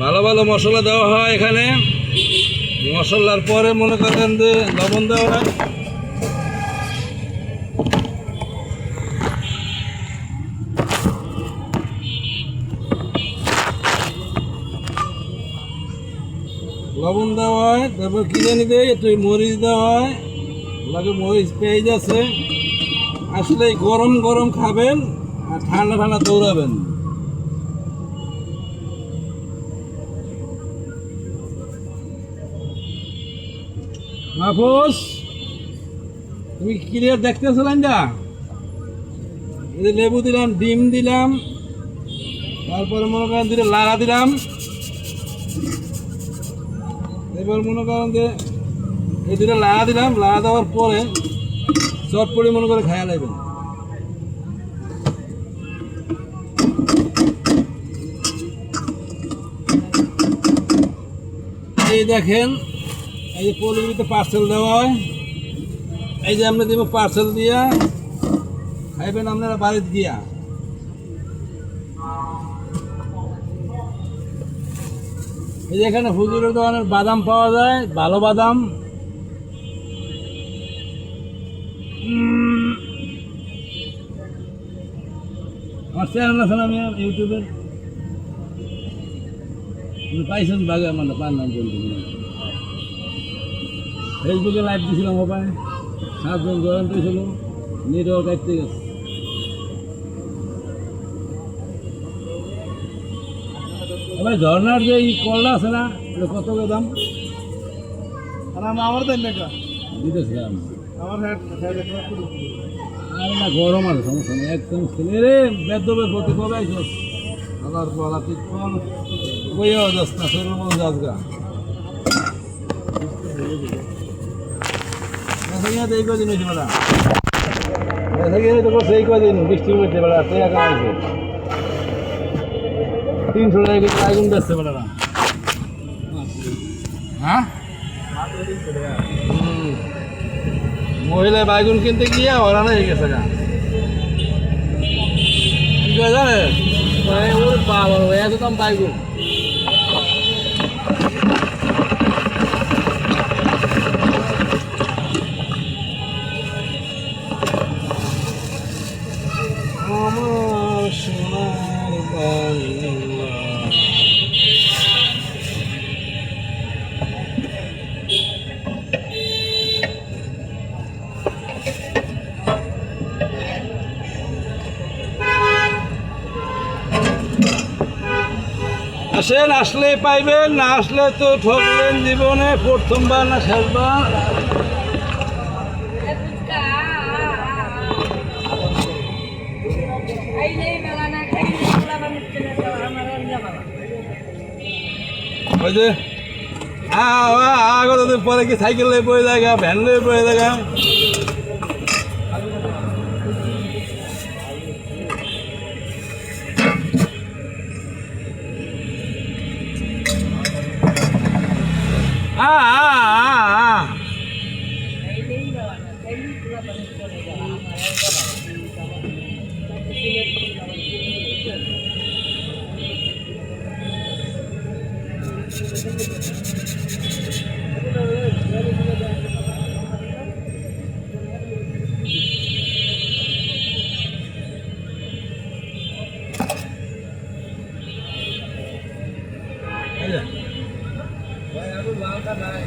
ভালো ভালো মশলা দেওয়া হয় এখানে। মশলার পরে মনে করেন যে লবণ দেওয়া হয়। লবণ দেওয়া হয়, তারপর কিনে দেয় একটু মরিচ দেওয়া হয়, লাগে মরিচ পেঁয়াজ আছে। আসলে গরম গরম খাবেন আর ঠান্ডা ঠান্ডা দৌড়াবেন। মাহফুজ, তুমি ক্লিয়ার দেখতেছো লাইনটা? এই যে লেবু দিলাম, ডিম দিলাম, তারপরে মনে করেন দুটো লাড়া দিলাম। এবার মনে করেন যে এই দুটো লাড়া দিলাম, লাড়া দেওয়ার পরে চটপটি মনে করে খায়া লাগবেন। এই দেখেন, এই যে পলিগুলিতে পার্সেল দেওয়া হয়, এই যে আমরা দেবো পার্সেল দিয়া খাইবেন আপনারা বাড়িতে গিয়া। এই যে এখানে হুজুরের দোকানের বাদাম পাওয়া যায়, ভালো বাদাম। আমার চ্যানেল আছে না, আমি ইউটিউবের পাইছেন বাগে মানে পান নাম বলতে ফেসবুকে লাইভ দিয়েছিলাম, ওপায় 7 জন জয়েন্ট হয়েছিল, নেটওয়ার্ক কাটতে গেছে। ভাই ঝর্নার যে এই কলটা আছে না, এটা কত দাম? আর আমার দেন না দিতেছিলাম আমার আর না গরম আছে, সমস্যা নেই, একদম রে বেদবের প্রতি কবে আইস আলার পলা তুই কোন বইও যাস না, শরীর মন যাস গা। এই কদিন হয়েছে বেলা, সেই কদিন বৃষ্টির মধ্যে বেলা টাকা হয়েছে 300 টাকা আগুন বেচছে বেলা। হ্যাঁ, মহিলা বাইগুন কিনতে গিয়ে ওরানো হয়ে গেছে গা। কি করে জানে ওর বাবা এত দাম বাইগুন। আমার সোনার বাংলা আসেন, আসলে পাইবেন, না আসলে তো ঠকবেন জীবনে, প্রথমবার না শেষবার। ওই যে আগত পরে কি সাইকেল লয়ে পড়ে জায়গা, ভ্যান লয়ে পড়ে জায়গা। ভাই আমি লালটা নাই।